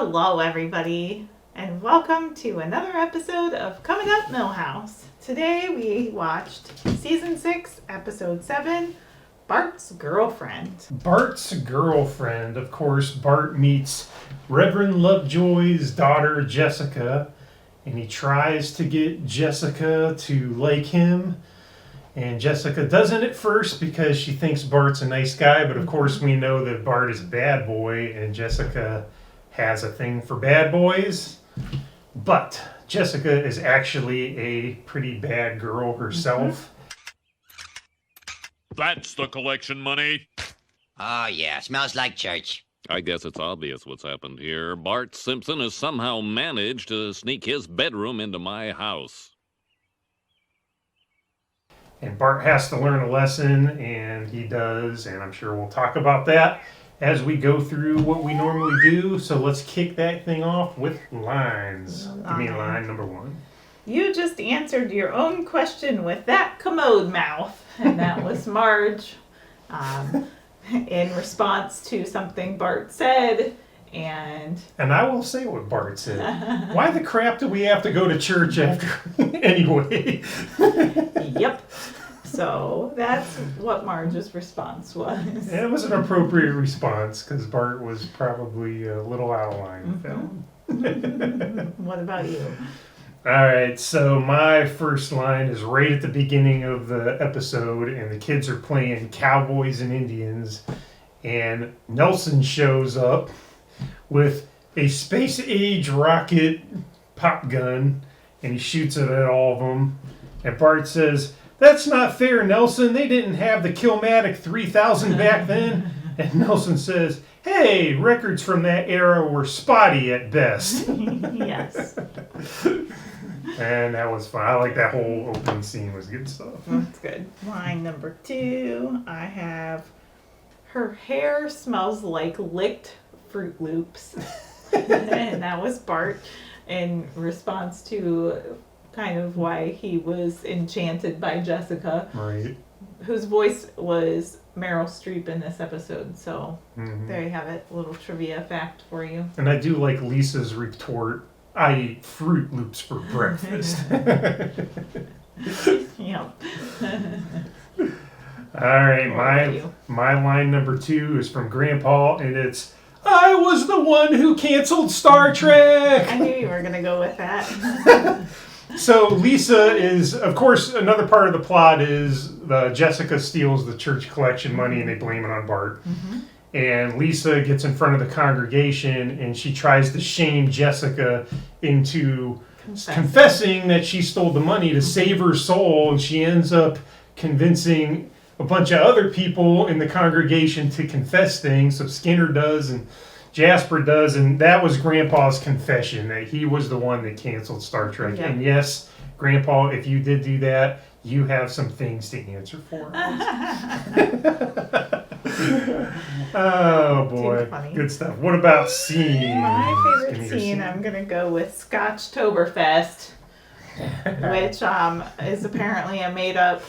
Hello, everybody, and welcome to another episode of Coming Up Milhouse. Today we watched Season 6, Episode 7, Bart's Girlfriend. Bart's girlfriend. Of course, Bart meets Reverend Lovejoy's daughter, Jessica, and he tries to get Jessica to like him. And Jessica doesn't at first because she thinks Bart's a nice guy, but of course we know that Bart is a bad boy and Jessica has a thing for bad boys. But Jessica is actually a pretty bad girl herself. That's the collection money. Oh, yeah. Smells like church. I guess it's obvious what's happened here. Bart Simpson has somehow managed to sneak his bedroom into my house. And Bart has to learn a lesson, and he does, and I'm sure we'll talk about that as we go through what we normally do. So let's kick that thing off with lines. Give me line number 1. You just answered your own question with that commode mouth, and that was Marge in response to something Bart said. And I will say what Bart said. Why the crap do we have to go to church after anyway? Yep. So that's what Marge's response was. It was an appropriate response because Bart was probably a little out of line with that one. What about you? All right, so my first line is right at the beginning of the episode, and the kids are playing Cowboys and Indians, and Nelson shows up with a space-age rocket pop gun, and he shoots it at all of them. And Bart says, "That's not fair, Nelson. They didn't have the Killmatic 3000 back then." And Nelson says, "Hey, records from that era were spotty at best." Yes. And that was fun. I like that whole opening scene. Was good stuff. That's good. Line number 2, I have, her hair smells like licked Fruit Loops. And that was Bart in response to kind of why he was enchanted by Jessica, Right. whose voice was Meryl Streep in this episode. So there you have it, a little trivia fact for you. And I do like Lisa's retort, "I eat Fruit Loops for breakfast." Yep. All right, my line number 2 is from Grandpa, and it's, "I was the one who canceled Star Trek." I knew you were going to go with that. So Lisa is, of course, another part of the plot is Jessica steals the church collection money and they blame it on Bart. And Lisa gets in front of the congregation and she tries to shame Jessica into confessing that she stole the money to save her soul, and she ends up convincing a bunch of other people in the congregation to confess things. So Skinner does and Jasper does, and that was Grandpa's confession, that he was the one that canceled Star Trek. Yeah. And yes, Grandpa, if you did do that, you have some things to answer for. Oh boy, good stuff. What about scenes? My favorite scene, I'm going to go with Scotchtoberfest, which is apparently a made-up,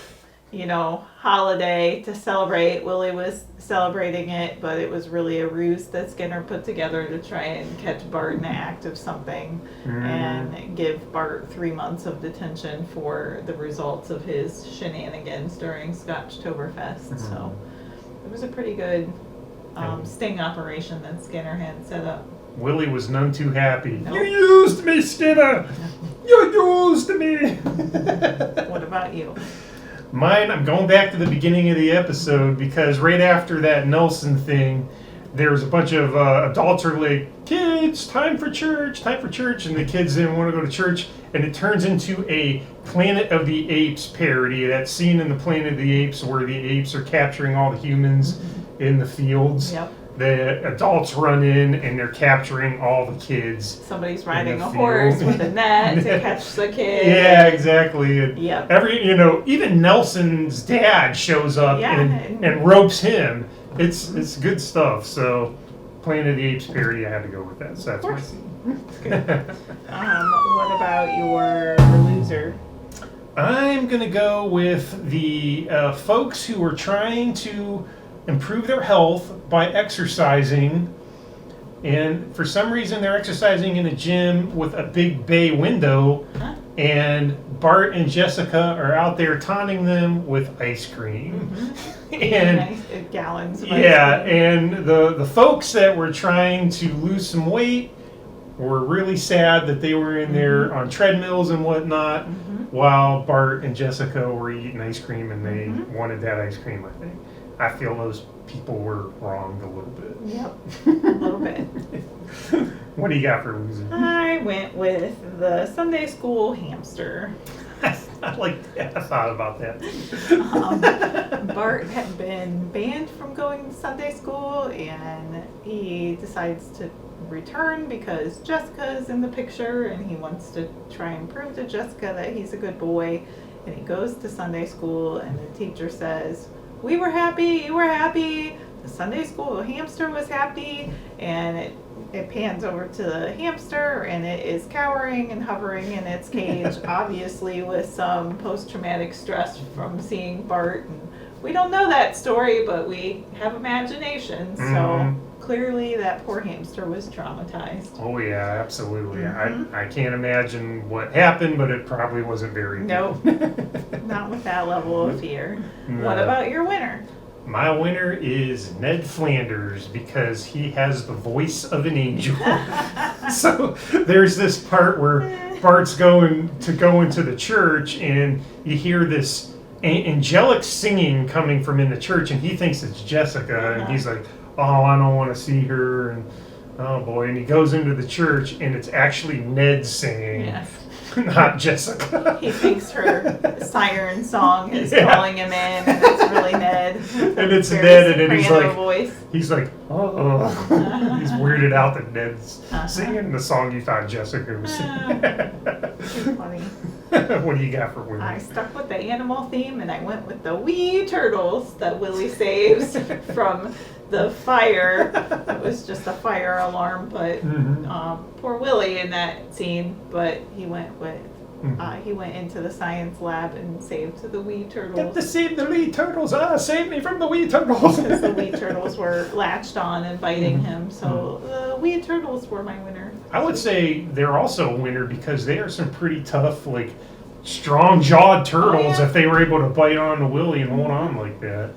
holiday to celebrate. Willie was celebrating it, but it was really a ruse that Skinner put together to try and catch Bart in the act of something and give Bart 3 months of detention for the results of his shenanigans during Scotchtoberfest. So it was a pretty good sting operation that Skinner had set up. Willie was none too happy. Nope. You used me, Skinner! You used me! What about you? Mine, I'm going back to the beginning of the episode because right after that Nelson thing, there's a bunch of adults are like, "Kids, time for church," and the kids didn't want to go to church, and it turns into a Planet of the Apes parody. That scene in the Planet of the Apes where the apes are capturing all the humans in the fields. Yep. The adults run in and they're capturing all the kids. Somebody's riding a horse with a net to catch the kid. Yeah, exactly. Yep. Even Nelson's dad shows up and ropes him. It's good stuff. So, Planet of the Apes parody, I had to go with that. So that's my scene. Good. What about your loser? I'm gonna go with the folks who are trying to improve their health by exercising, and for some reason they're exercising in a gym with a big bay window, and Bart and Jessica are out there taunting them with ice cream. And nice gallons of yeah, ice cream. and the folks that were trying to lose some weight were really sad that they were in there on treadmills and whatnot, while Bart and Jessica were eating ice cream, and they wanted that ice cream, I think. I feel those people were wronged a little bit. Yep, a little bit. What do you got for loser? I went with the Sunday school hamster. I like that. I thought about that. Bart had been banned from going to Sunday school, and he decides to return because Jessica's in the picture, and he wants to try and prove to Jessica that he's a good boy. And he goes to Sunday school, and the teacher says, "We were happy, you were happy, the Sunday school hamster was happy," and it pans over to the hamster, and it is cowering and hovering in its cage, obviously with some post-traumatic stress from seeing Bart. And we don't know that story, but we have imagination, so clearly that poor hamster was traumatized. Oh yeah, absolutely. I can't imagine what happened, but it probably wasn't very good. Nope, not with that level of fear. No. What about your winner? My winner is Ned Flanders because he has the voice of an angel. So there's this part where Bart's going to go into the church, and you hear this angelic singing coming from in the church, and he thinks it's Jessica, and he's like, "Oh, I don't want to see her," and oh boy, and he goes into the church, and it's actually Ned singing. Yes. Not Jessica. He thinks her siren song is calling him in, and it's really Ned. And it's Very Ned, and then soprano voice. he's like, oh. He's weirded out that Ned's singing the song you thought Jessica was singing. Too funny. What do you got for I women? stuck with the animal theme, and I went with the wee turtles that Willie saves from the fire. It was just a fire alarm, but poor Willie in that scene. But he went into the science lab and saved the wee Get turtles. to save the wee turtles. Save me from the wee turtles. Because the wee turtles were latched on and biting him. So the wee turtles were my winner. I would say they're also a winner because they are some pretty tough, like, strong-jawed turtles if they were able to bite on to Willie and hold on like that.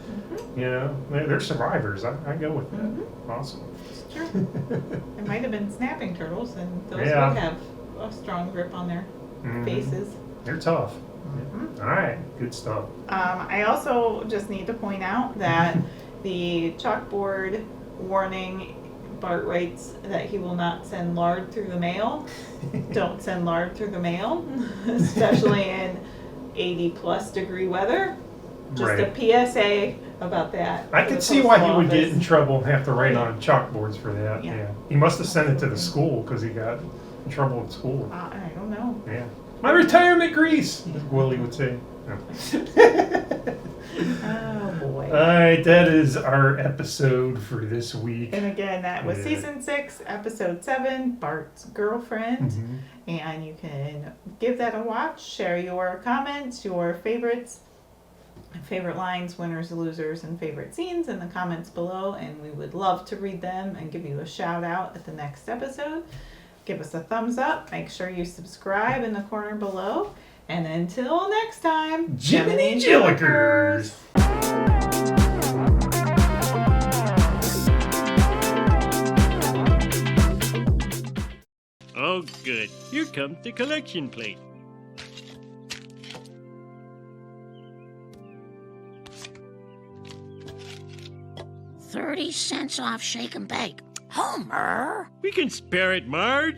You know, they're survivors. I go with that. Awesome. It's true. It might have been snapping turtles, and those would have a strong grip on their faces. They're tough. All right, good stuff. I also just need to point out that the chalkboard warning, Bart writes that he will not send lard through the mail. Don't send lard through the mail, especially in 80+ degree weather. Just a PSA about that. I could see why he would get in trouble and have to write on chalkboards for that. Yeah. He must have sent it to the school because he got in trouble at school. I don't know. Yeah. My retirement grease, as Willie would say. Oh boy. All right, that is our episode for this week. And again, that was season 6, episode 7, Bart's Girlfriend. And you can give that a watch, share your comments, your favorites, favorite lines, winners, losers, and favorite scenes in the comments below, and we would love to read them and give you a shout out at the next episode. Give us a thumbs up, make sure you subscribe in the corner below, and until next time, Jiminy Jillikers! Oh, good. Here comes the collection plate. $0.30 off shake and bake. Homer! We can spare it, Marge.